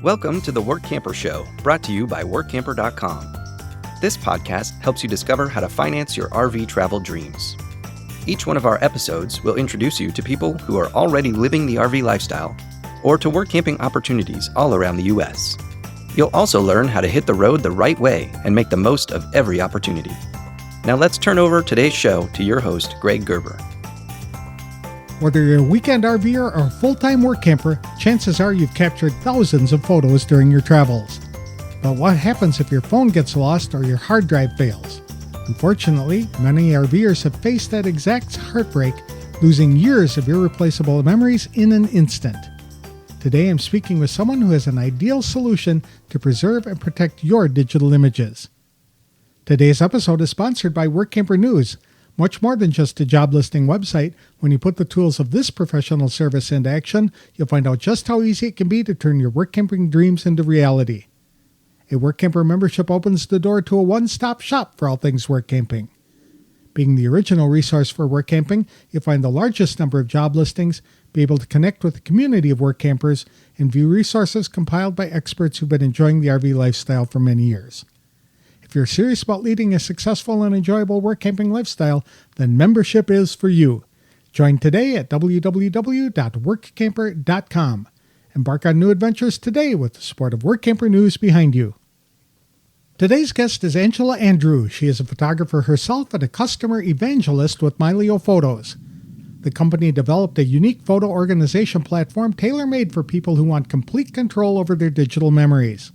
Welcome to the Workamper Show, brought to you by Workamper.com. This podcast helps you discover how to finance your RV travel dreams. Each one of our episodes will introduce you to people who are already living the RV lifestyle or to work camping opportunities all around the U.S. You'll also learn how to hit the road the right way and make the most of every opportunity. Now let's turn over today's show to your host, Greg Gerber. Whether you're a weekend RVer or a full-time work camper, chances are you've captured thousands of photos during your travels. But what happens if your phone gets lost or your hard drive fails? Unfortunately, many RVers have faced that exact heartbreak, losing years of irreplaceable memories in an instant. Today I'm speaking with someone who has an ideal solution to preserve and protect your digital images. Today's episode is sponsored by Workamper News. Much more than just a job listing website, when you put the tools of this professional service into action, you'll find out just how easy it can be to turn your work camping dreams into reality. A Workamper membership opens the door to a one-stop shop for all things work camping. Being the original resource for work camping, you'll find the largest number of job listings, be able to connect with a community of work campers, and view resources compiled by experts who've been enjoying the RV lifestyle for many years. If you're serious about leading a successful and enjoyable work camping lifestyle, then membership is for you. Join today at www.workamper.com. Embark on new adventures today with the support of Workamper News behind you. Today's guest is Angela Andrieux. She is a photographer herself and a customer evangelist with Mylio Photos. The company developed a unique photo organization platform tailor-made for people who want complete control over their digital memories.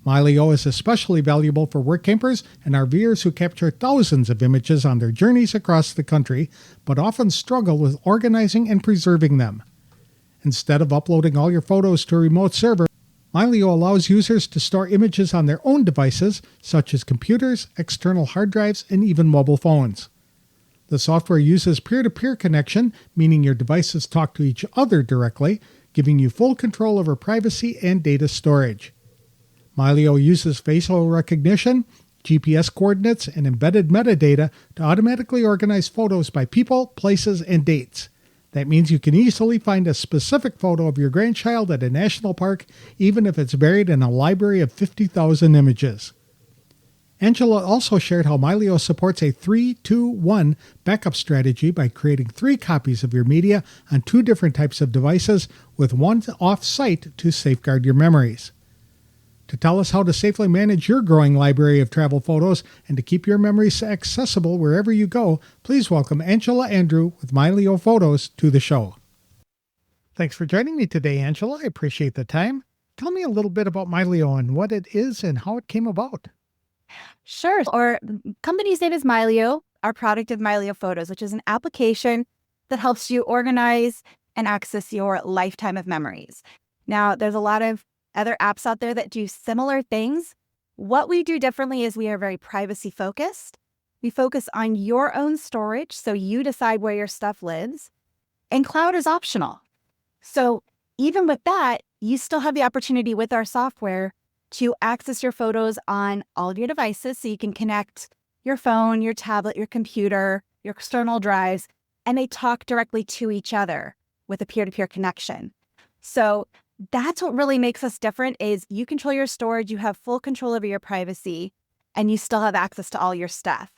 Mylio is especially valuable for work campers and RVers who capture thousands of images on their journeys across the country, but often struggle with organizing and preserving them. Instead of uploading all your photos to a remote server, Mylio allows users to store images on their own devices, such as computers, external hard drives, and even mobile phones. The software uses peer-to-peer connection, meaning your devices talk to each other directly, giving you full control over privacy and data storage. Mylio uses facial recognition, GPS coordinates, and embedded metadata to automatically organize photos by people, places, and dates. That means you can easily find a specific photo of your grandchild at a national park, even if it's buried in a library of 50,000 images. Angela also shared how Mylio supports a 3-2-1 backup strategy by creating 3 copies of your media on 2 different types of devices, with one off-site to safeguard your memories. To tell us how to safely manage your growing library of travel photos and to keep your memories accessible wherever you go, please welcome Angela Andrieux with Mylio Photos to the show. Thanks for joining me today, Angela. I appreciate the time. Tell me a little bit about Mylio and what it is and how it came about. Sure. Our company's name is Mylio. Our product is Mylio Photos, which is an application that helps you organize and access your lifetime of memories. Now, there's a lot of other apps out there that do similar things. What we do differently is we are very privacy focused. We focus on your own storage, so you decide where your stuff lives, and cloud is optional. So even with that, you still have the opportunity with our software to access your photos on all of your devices, so you can connect your phone, your tablet, your computer, your external drives, and they talk directly to each other with a peer-to-peer connection. So that's what really makes us different is you control your storage, you have full control over your privacy, and you still have access to all your stuff.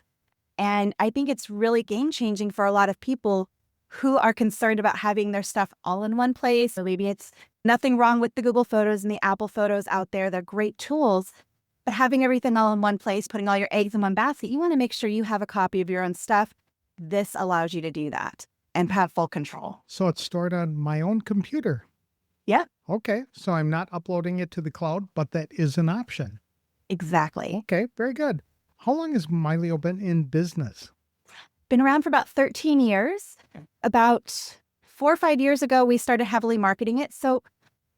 And I think it's really game-changing for a lot of people who are concerned about having their stuff all in one place. So maybe it's nothing wrong with the Google Photos and the Apple Photos out there. They're great tools, but having everything all in one place, putting all your eggs in one basket, you want to make sure you have a copy of your own stuff. This allows you to do that and have full control. So it's stored on my own computer. Yeah. Okay, so I'm not uploading it to the cloud, but that is an option. Exactly. Okay, very good. How long has Mylio been in business? Been around for about 13 years. About 4 or 5 years ago, we started heavily marketing it. So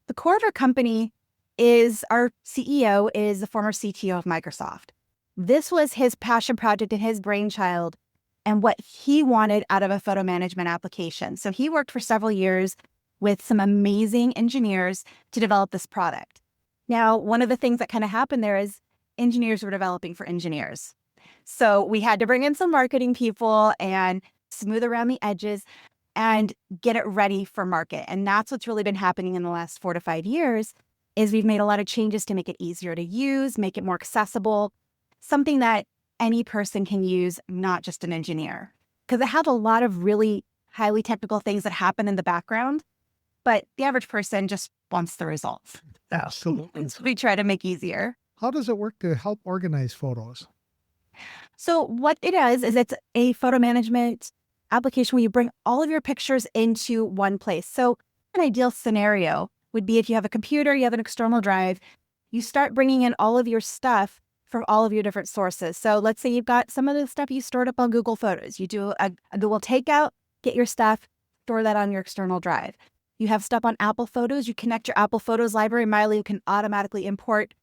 the core of our company is our CEO is the former CTO of Microsoft. This was his passion project and his brainchild and what he wanted out of a photo management application. So he worked for several years with some amazing engineers to develop this product. Now, one of the things that kind of happened there is engineers were developing for engineers. So we had to bring in some marketing people and smooth around the edges and get it ready for market. And that's what's really been happening in the last 4 to 5 years is we've made a lot of changes to make it easier to use, make it more accessible, something that any person can use, not just an engineer. Because it has a lot of really highly technical things that happen in the background, but the average person just wants the results. Absolutely. So we try to make easier. How does it work to help organize photos? So what it is it's a photo management application where you bring all of your pictures into one place. So an ideal scenario would be if you have a computer, you have an external drive, you start bringing in all of your stuff from all of your different sources. So let's say you've got some of the stuff you stored up on Google Photos. You do a Google takeout, get your stuff, store that on your external drive. You have stuff on Apple Photos, you connect your Apple Photos library, Mylio can automatically import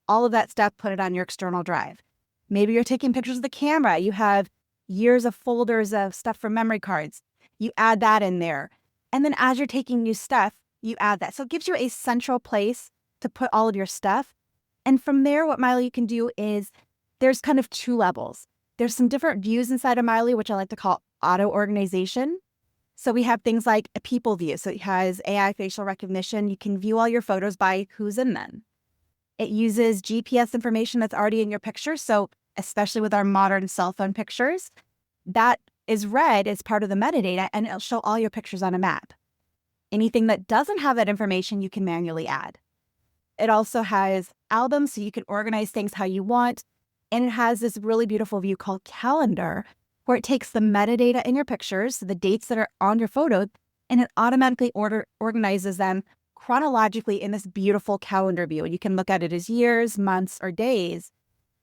all of that stuff, put it on your external drive. Maybe you're taking pictures of the camera. You have years of folders of stuff from memory cards. You add that in there. And then as you're taking new stuff, you add that. So it gives you a central place to put all of your stuff. And from there, what Mylio can do is there's kind of two levels. There's some different views inside of Mylio, which I like to call auto organization. So we have things like a people view. So it has AI facial recognition. You can view all your photos by who's in them. It uses GPS information that's already in your picture. So especially with our modern cell phone pictures, that is read as part of the metadata and it'll show all your pictures on a map. Anything that doesn't have that information, you can manually add. It also has albums, so you can organize things how you want. And it has this really beautiful view called calendar, where it takes the metadata in your pictures, so the dates that are on your photo, and it automatically organizes them chronologically in this beautiful calendar view. And you can look at it as years, months, or days.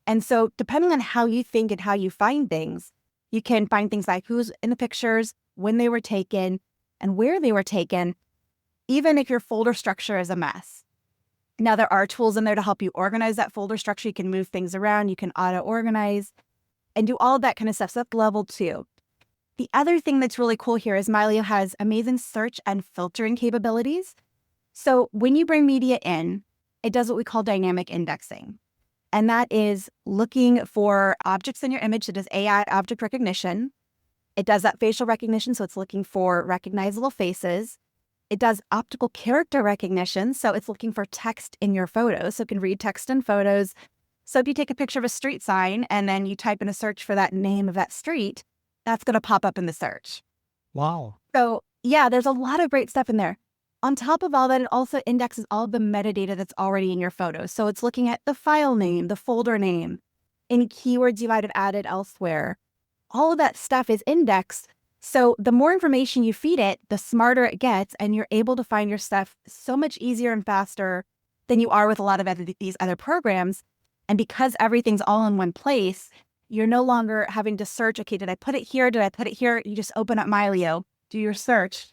And so depending on how you think and how you find things, you can find things like who's in the pictures, when they were taken, and where they were taken, even if your folder structure is a mess. Now, there are tools in there to help you organize that folder structure. You can move things around, you can auto-organize, and do all of that kind of stuff. So that's level 2. The other thing that's really cool here is Mylio has amazing search and filtering capabilities. So when you bring media in, it does what we call dynamic indexing. And that is looking for objects in your image. It does AI object recognition. It does that facial recognition, so it's looking for recognizable faces. It does optical character recognition, so it's looking for text in your photos, so it can read text in photos. So if you take a picture of a street sign and then you type in a search for that name of that street, that's going to pop up in the search. Wow. So yeah, there's a lot of great stuff in there. On top of all that, it also indexes all of the metadata that's already in your photos. So it's looking at the file name, the folder name, any keywords you might have added elsewhere. All of that stuff is indexed. So the more information you feed it, the smarter it gets, and you're able to find your stuff so much easier and faster than you are with a lot of these other programs. And because everything's all in one place, you're no longer having to search, okay, did I put it here? Did I put it here? You just open up Mylio, do your search,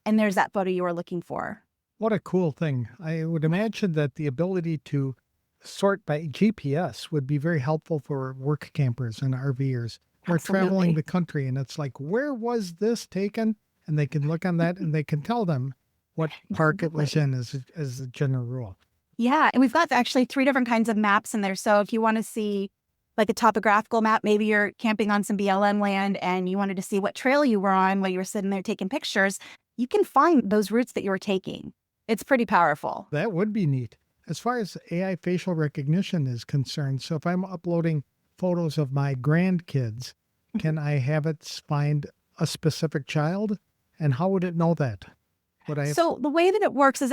and there's that photo you were looking for. What a cool thing. I would imagine that the ability to sort by GPS would be very helpful for work campers and RVers. We're Absolutely. traveling the country and it's like, where was this taken? And they can look on that and they can tell them what park it was in as a general rule. Yeah, and we've got actually 3 different kinds of maps in there. So if you want to see like a topographical map, maybe you're camping on some BLM land and you wanted to see what trail you were on while you were sitting there taking pictures, you can find those routes that you were taking. It's pretty powerful. That would be neat. As far as AI facial recognition is concerned, so if I'm uploading photos of my grandkids, can I have it find a specific child? And how would it know that? So the way that it works is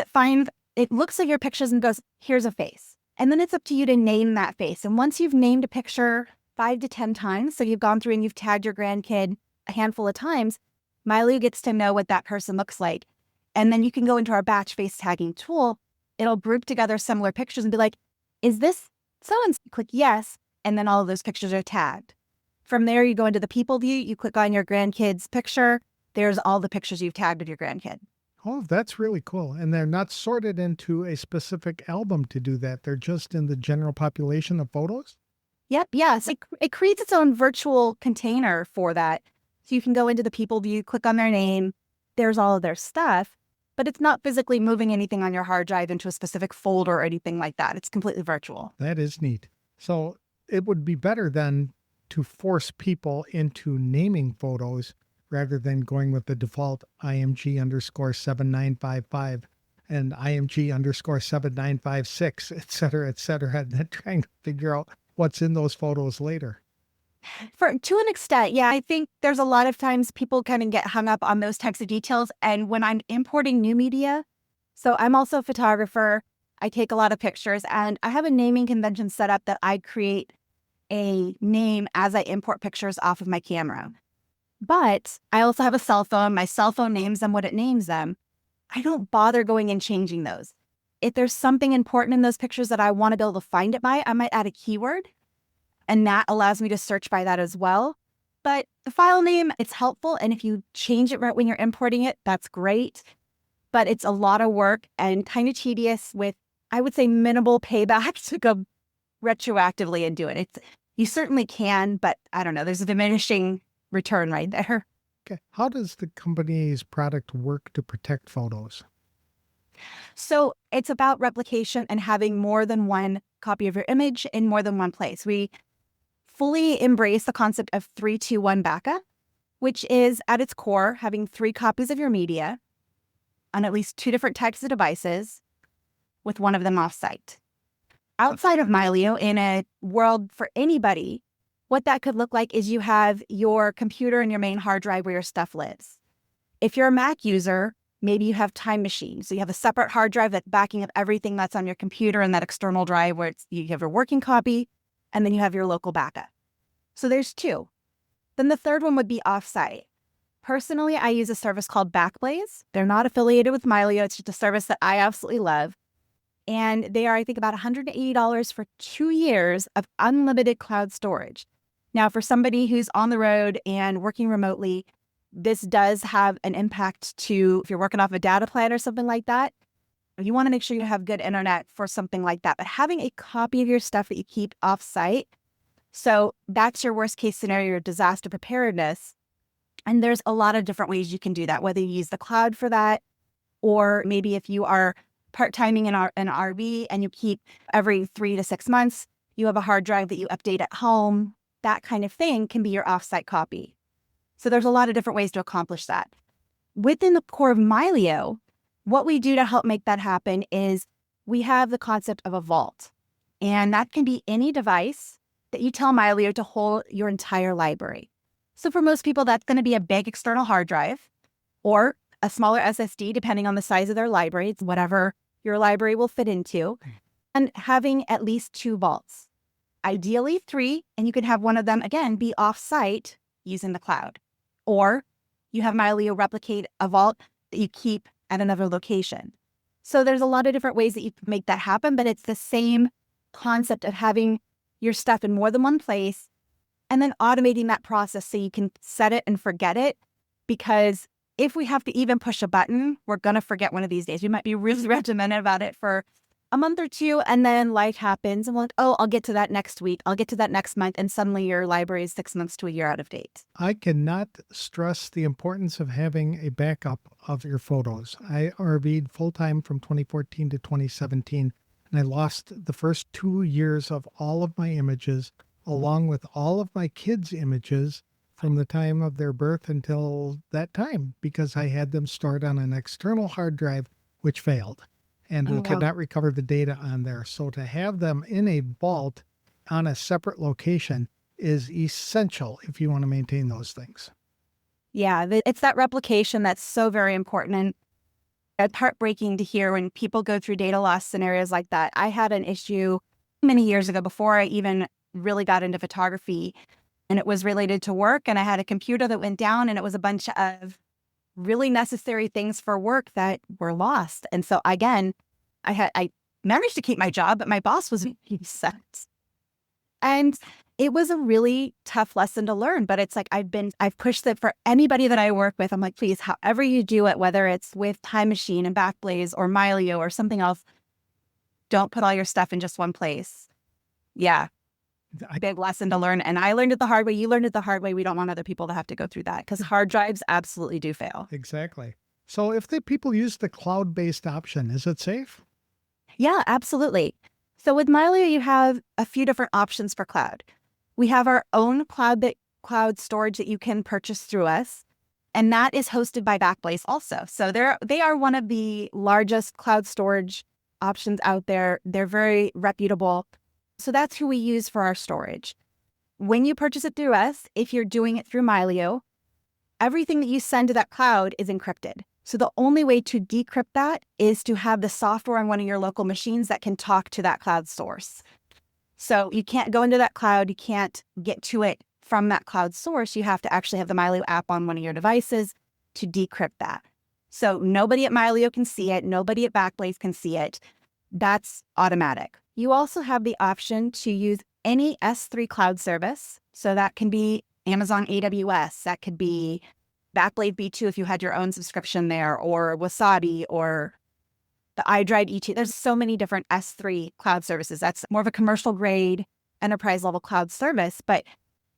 it looks at your pictures and goes, here's a face. And then it's up to you to name that face. And once you've named a picture 5 to 10 times, so you've gone through and you've tagged your grandkid a handful of times, Mylio gets to know what that person looks like. And then you can go into our batch face tagging tool. It'll group together similar pictures and be like, is this so-and-so? Click yes. And then all of those pictures are tagged. From there, you go into the people view. You click on your grandkid's picture. There's all the pictures you've tagged with your grandkid. Oh, that's really cool. And they're not sorted into a specific album to do that. They're just in the general population of photos? Yep. Yes. It creates its own virtual container for that. So you can go into the people view, click on their name. There's all of their stuff, but it's not physically moving anything on your hard drive into a specific folder or anything like that. It's completely virtual. That is neat. So it would be better then to force people into naming photos rather than going with the default IMG _7955 and IMG_7956, et cetera, and then trying to figure out what's in those photos later. To an extent, yeah. I think there's a lot of times people kind of get hung up on those types of details. And when I'm importing new media, so I'm also a photographer, I take a lot of pictures, and I have a naming convention set up that I create a name as I import pictures off of my camera. But I also have a cell phone. My cell phone names them what it names them. I don't bother going and changing those. If there's something important in those pictures that I want to be able to find it by, I might add a keyword, and that allows me to search by that as well. But the file name, it's helpful. And if you change it right when you're importing it, that's great. But it's a lot of work and kind of tedious with, I would say, minimal payback to go retroactively and do it. You certainly can, but I don't know, there's a diminishing return right there. Okay. How does the company's product work to protect photos? So it's about replication and having more than one copy of your image in more than one place. We fully embrace the concept of 3-2-1 backup, which is at its core having 3 copies of your media on at least 2 different types of devices with one of them offsite. Outside of Mylio, in a world for anybody, what that could look like is you have your computer and your main hard drive where your stuff lives. If you're a Mac user, maybe you have Time Machine. So you have a separate hard drive that's backing up everything that's on your computer, and that external drive where you have your working copy, and then you have your local backup. So there's 2. Then the third one would be offsite. Personally, I use a service called Backblaze. They're not affiliated with Mylio. It's just a service that I absolutely love. And they are, I think, about $180 for 2 years of unlimited cloud storage. Now, for somebody who's on the road and working remotely, this does have an impact to, if you're working off a data plan or something like that, you want to make sure you have good internet for something like that. But having a copy of your stuff that you keep off-site, so that's your worst case scenario, your disaster preparedness. And there's a lot of different ways you can do that, whether you use the cloud for that, or maybe if you are part-timing an RV and you keep every 3 to 6 months, you have a hard drive that you update at home, that kind of thing can be your off-site copy. So there's a lot of different ways to accomplish that. Within the core of Mylio, what we do to help make that happen is we have the concept of a vault. And that can be any device that you tell Mylio to hold your entire library. So for most people, that's going to be a big external hard drive or a smaller SSD, depending on the size of their library. It's whatever your library will fit into. And having at least 2 vaults, ideally 3, and you can have one of them, again, be off-site using the cloud. Or you have Mylio replicate a vault that you keep at another location. So there's a lot of different ways that you can make that happen, but it's the same concept of having your stuff in more than one place and then automating that process so you can set it and forget it. Because if we have to even push a button, we're going to forget one of these days. We might be really regimented about it for a month or 2, and then life happens and we're like, oh, I'll get to that next week. I'll get to that next month. And suddenly your library is 6 months to a year out of date. I cannot stress the importance of having a backup of your photos. I RV'd full-time from 2014 to 2017, and I lost the first 2 years of all of my images, along with all of my kids' images from the time of their birth until that time, because I had them stored on an external hard drive, which failed. And we could not recover the data on there. So to have them in a vault on a separate location is essential if you want to maintain those things. Yeah, it's that replication that's so very important. And it's heartbreaking to hear when people go through data loss scenarios like that. I had an issue many years ago before I even really got into photography, and it was related to work. And I had a computer that went down, and it was a bunch of really necessary things for work that were lost. And so again, I managed to keep my job, but my boss was upset. And it was a really tough lesson to learn, but it's like I've pushed it for anybody that I work with. I'm like, please, however you do it, whether it's with Time Machine and Backblaze or Mylio or something else, don't put all your stuff in just one place. Yeah. Big lesson to learn. And I learned it the hard way. You learned it the hard way. We don't want other people to have to go through that because hard drives absolutely do fail. Exactly. So if the people use the cloud-based option, is it safe? Yeah, absolutely. So with Mylio, you have a few different options for cloud. We have our own cloud storage that you can purchase through us. And that is hosted by Backblaze also. So they are one of the largest cloud storage options out there. They're very reputable. So that's who we use for our storage. When you purchase it through us, if you're doing it through Mylio, everything that you send to that cloud is encrypted. So the only way to decrypt that is to have the software on one of your local machines that can talk to that cloud source. So you can't go into that cloud. You can't get to it from that cloud source. You have to actually have the Mylio app on one of your devices to decrypt that. So nobody at Mylio can see it. Nobody at Backblaze can see it. That's automatic. You also have the option to use any S3 cloud service. So that can be Amazon AWS. That could be Backblaze B2 if you had your own subscription there, or Wasabi, or the iDrive E2. There's so many different S3 cloud services. That's more of a commercial grade, enterprise level cloud service. But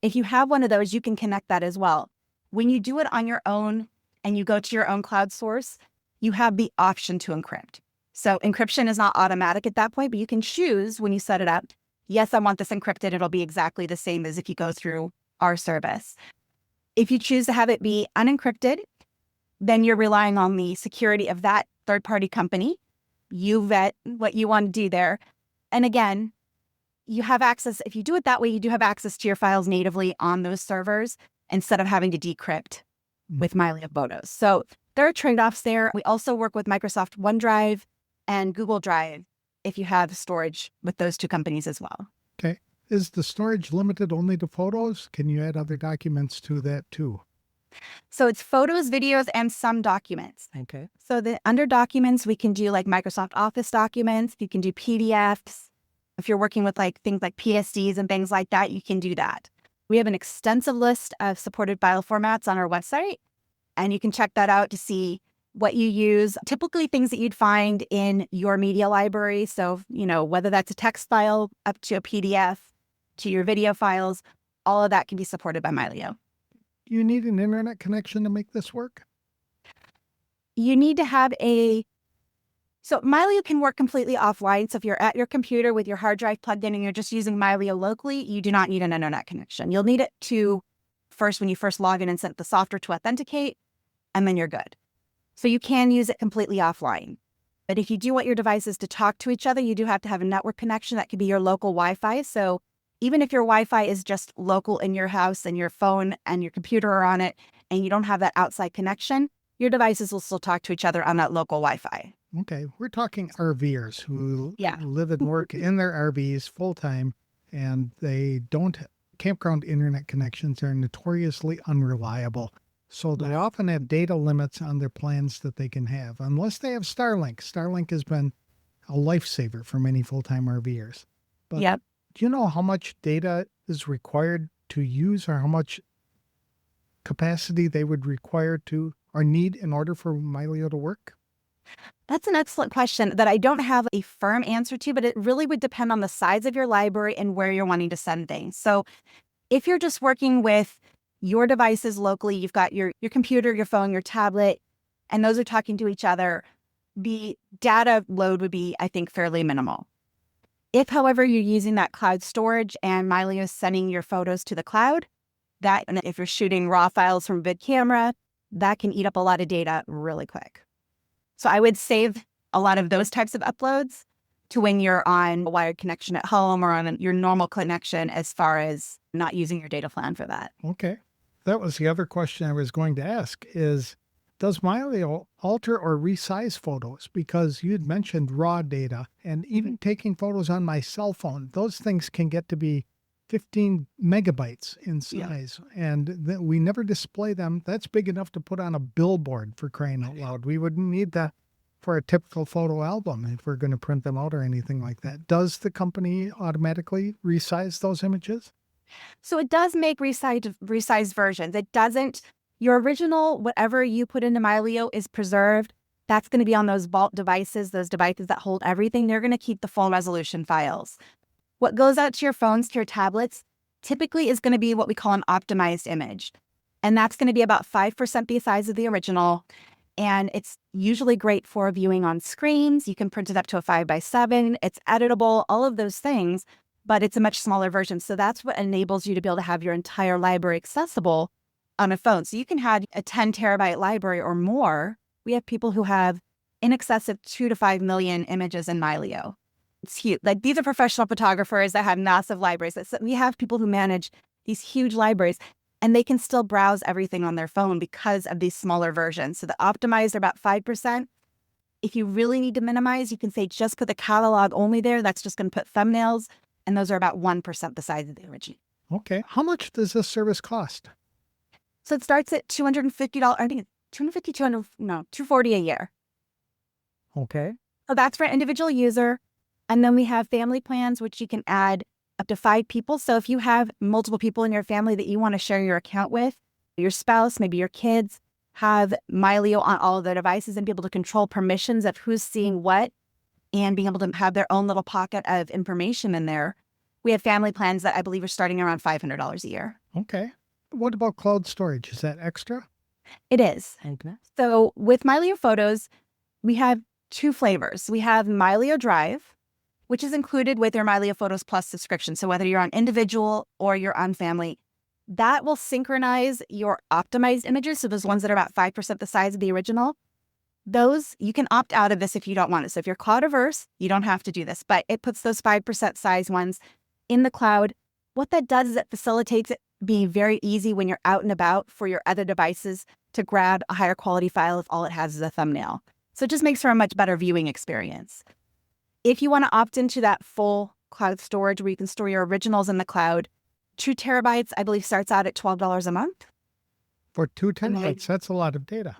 if you have one of those, you can connect that as well. When you do it on your own and you go to your own cloud source, you have the option to encrypt. So encryption is not automatic at that point, but you can choose when you set it up, yes, I want this encrypted. It'll be exactly the same as if you go through our service. If you choose to have it be unencrypted, then you're relying on the security of that third-party company. You vet what you want to do there. And again, you have access. If you do it that way, you do have access to your files natively on those servers instead of having to decrypt with Mylio Photos. So there are trade-offs there. We also work with Microsoft OneDrive and Google Drive if you have storage with those two companies as well. Okay. Is the storage limited only to photos? Can you add other documents to that too? So it's photos, videos, and some documents. Okay. So under documents, we can do like Microsoft Office documents. You can do PDFs. If you're working with like things like PSDs and things like that, you can do that. We have an extensive list of supported file formats on our website, and you can check that out to see what you use. Typically things that you'd find in your media library. So, whether that's a text file up to a PDF to your video files, all of that can be supported by Mylio. You need an internet connection to make this work? You need to have so Mylio can work completely offline. So if you're at your computer with your hard drive plugged in and you're just using Mylio locally, you do not need an internet connection. You'll need it when you first log in and set the software to authenticate, and then you're good. So you can use it completely offline. But if you do want your devices to talk to each other, you do have to have a network connection. That could be your local Wi-Fi. So even if your Wi-Fi is just local in your house and your phone and your computer are on it, and you don't have that outside connection, your devices will still talk to each other on that local Wi-Fi. Okay. We're talking RVers who live and work in their RVs full time, and they don't campground internet connections are notoriously unreliable. So they often have data limits on their plans that they can have, unless they have Starlink. Starlink has been a lifesaver for many full-time RVers. But Yep. do you know how much data is required to use, or how much capacity they would require to or need in order for Mylio to work? That's an excellent question that I don't have a firm answer to, but it really would depend on the size of your library and where you're wanting to send things. So if you're just working with your devices locally, you've got your computer, your phone, your tablet, and those are talking to each other, the data load would be, I think, fairly minimal. If, however, you're using that cloud storage and Mylio is sending your photos to the cloud, and if you're shooting raw files from a vid camera, that can eat up a lot of data really quick. So I would save a lot of those types of uploads to when you're on a wired connection at home or on your normal connection, as far as not using your data plan for that. Okay. That was the other question I was going to ask is, does Mylio alter or resize photos? Because you had mentioned raw data, and even taking photos on my cell phone, those things can get to be 15 megabytes in size, and we never display them. That's big enough to put on a billboard, for crying out loud. We wouldn't need that for a typical photo album if we're going to print them out or anything like that. Does the company automatically resize those images? So it does make resized versions. It doesn't, your original, whatever you put into Mylio is preserved. That's going to be on those vault devices, those devices that hold everything. They're going to keep the full resolution files. What goes out to your phones, to your tablets, typically is going to be what we call an optimized image. And that's going to be about 5% the size of the original. And it's usually great for viewing on screens. You can print it up to a 5x7. It's editable, all of those things, but it's a much smaller version. So that's what enables you to be able to have your entire library accessible on a phone. So you can have a 10 terabyte library or more. We have people who have in excess of 2 to 5 million images in Mylio. It's huge. Like, these are professional photographers that have massive libraries. We have people who manage these huge libraries, and they can still browse everything on their phone because of these smaller versions. So the optimized are about 5%. If you really need to minimize, you can say just put the catalog only there. That's just going to put thumbnails, and those are about 1% the size of the original. Okay. How much does this service cost? So it starts at $250. I think it's $240 a year. Okay. So that's for an individual user. And then we have family plans, which you can add up to 5 people. So if you have multiple people in your family that you want to share your account with, your spouse, maybe your kids, have Mylio on all of their devices and be able to control permissions of who's seeing what and being able to have their own little pocket of information in there. We have family plans that I believe are starting around $500 a year. Okay. What about cloud storage? Is that extra? It is. So with Mylio Photos, we have 2 flavors. We have Mylio Drive, which is included with your Mylio Photos Plus subscription. So whether you're on individual or you're on family, that will synchronize your optimized images. So those ones that are about 5% the size of the original, those you can opt out of this if you don't want it. So if you're cloud averse, you don't have to do this, but it puts those 5% size ones in the cloud. What that does is it facilitates it being very easy when you're out and about for your other devices to grab a higher quality file if all it has is a thumbnail. So it just makes for a much better viewing experience. If you want to opt into that full cloud storage where you can store your originals in the cloud, 2 terabytes, I believe, starts out at $12 a month. For 2 terabytes, that's a lot of data.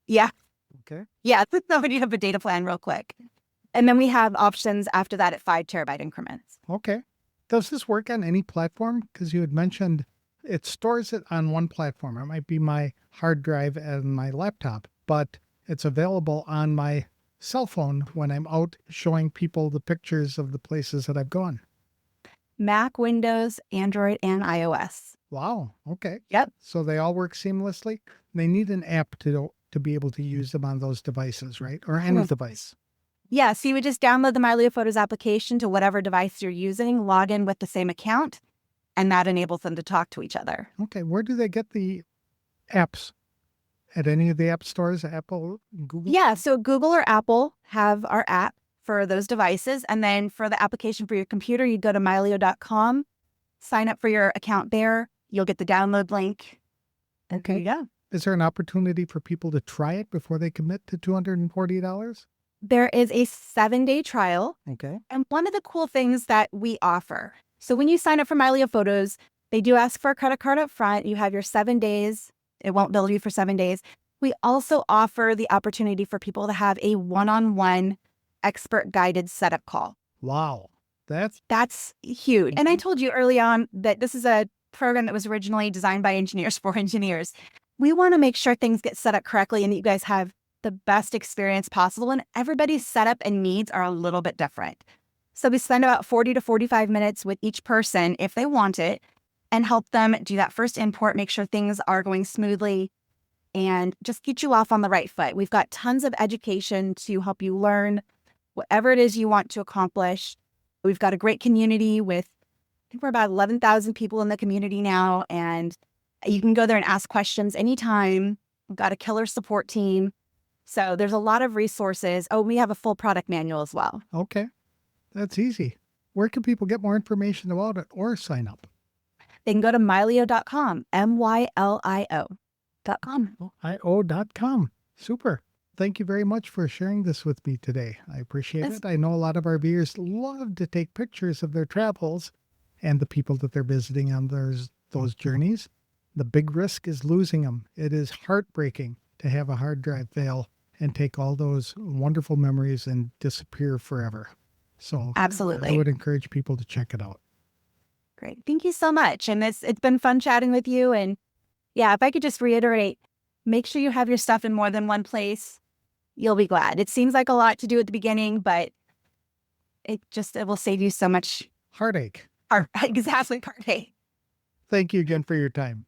Yeah. Okay. Yeah, somebody have a data plan real quick. And then we have options after that at 5 terabyte increments. Okay. Does this work on any platform? Because you had mentioned it stores it on one platform. It might be my hard drive and my laptop, but it's available on my cell phone when I'm out showing people the pictures of the places that I've gone. Mac, Windows, Android, and iOS. Wow. Okay. Yep. So they all work seamlessly. They need an app to be able to use them on those devices, right? Or any device. Yeah. So you would just download the Mylio Photos application to whatever device you're using, log in with the same account, and that enables them to talk to each other. Okay. Where do they get the apps? At any of the app stores, Apple, Google? Yeah. So Google or Apple have our app for those devices. And then for the application for your computer, you go to mylio.com, sign up for your account there. You'll get the download link. Okay. Yeah. Is there an opportunity for people to try it before they commit to $240? There is a 7-day trial. Okay. And one of the cool things that we offer, so when you sign up for Mylio Photos, they do ask for a credit card up front. You have your 7 days. It won't bill you for 7 days. We also offer the opportunity for people to have a one-on-one expert guided setup call. Wow. That's huge. And I told you early on that this is a program that was originally designed by engineers for engineers. We want to make sure things get set up correctly and that you guys have the best experience possible. And everybody's setup and needs are a little bit different. So we spend about 40 to 45 minutes with each person if they want it and help them do that first import, make sure things are going smoothly and just get you off on the right foot. We've got tons of education to help you learn whatever it is you want to accomplish. We've got a great community with, I think we're about 11,000 people in the community now, and you can go there and ask questions anytime. We've got a killer support team. So there's a lot of resources. Oh, we have a full product manual as well. Okay. That's easy. Where can people get more information about it or sign up? They can go to mylio.com, MYLIO.com. IO.com. Super. Thank you very much for sharing this with me today. I appreciate it. I know a lot of RVers love to take pictures of their travels and the people that they're visiting on those journeys. The big risk is losing them. It is heartbreaking to have a hard drive fail and take all those wonderful memories and disappear forever. So absolutely, I would encourage people to check it out. Great. Thank you so much. And it's been fun chatting with you. And yeah, if I could just reiterate, make sure you have your stuff in more than one place. You'll be glad. It seems like a lot to do at the beginning, but it will save you so much heartache. Exactly, heartache. Thank you again for your time.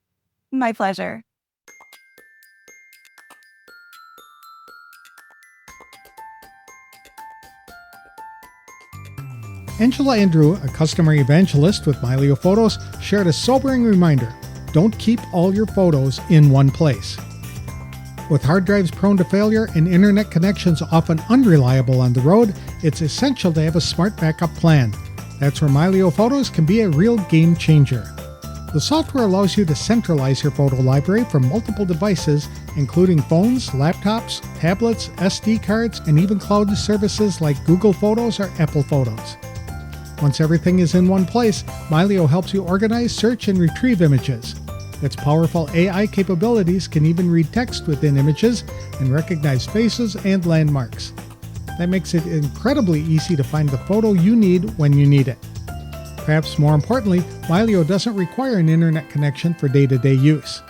My pleasure. Angela Andrieux, a customer evangelist with Mylio Photos, shared a sobering reminder. don't keep all your photos in one place. With hard drives prone to failure and internet connections often unreliable on the road, it's essential to have a smart backup plan. That's where Mylio Photos can be a real game changer. The software allows you to centralize your photo library from multiple devices, including phones, laptops, tablets, SD cards, and even cloud services like Google Photos or Apple Photos. Once everything is in one place, Mylio helps you organize, search, and retrieve images. Its powerful AI capabilities can even read text within images and recognize faces and landmarks. That makes it incredibly easy to find the photo you need when you need it. Perhaps more importantly, Mylio doesn't require an internet connection for day-to-day use.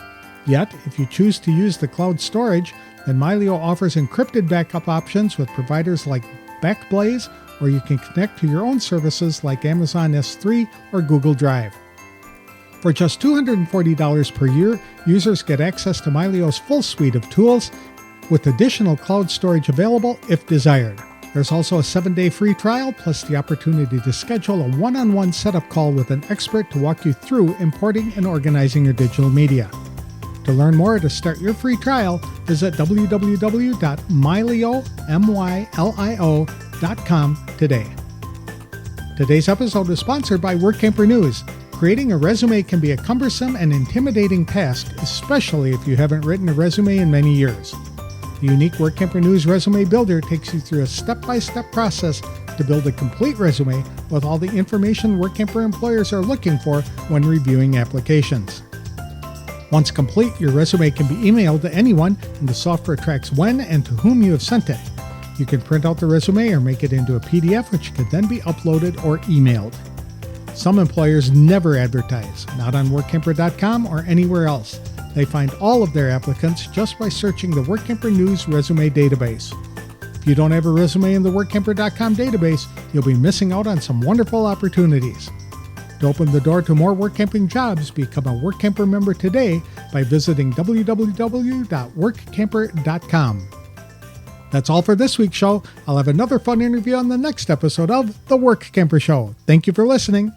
Yet, if you choose to use the cloud storage, then Mylio offers encrypted backup options with providers like Backblaze, or you can connect to your own services like Amazon S3 or Google Drive. For just $240 per year, users get access to Mylio's full suite of tools, with additional cloud storage available if desired. There's also a 7-day free trial, plus the opportunity to schedule a one-on-one setup call with an expert to walk you through importing and organizing your digital media. To learn more or to start your free trial, visit www.mylio.com today. Today's episode is sponsored by Workamper News. Creating a resume can be a cumbersome and intimidating task, especially if you haven't written a resume in many years. The unique Workamper News Resume Builder takes you through a step-by-step process to build a complete resume with all the information Workamper employers are looking for when reviewing applications. Once complete, your resume can be emailed to anyone, and the software tracks when and to whom you have sent it. You can print out the resume or make it into a PDF, which can then be uploaded or emailed. Some employers never advertise, not on Workamper.com or anywhere else. They find all of their applicants just by searching the Workamper News Resume database. If you don't have a resume in the Workamper.com database, you'll be missing out on some wonderful opportunities. To open the door to more Workamping jobs, become a Workamper member today by visiting www.workamper.com. That's all for this week's show. I'll have another fun interview on the next episode of The Workamper Show. Thank you for listening.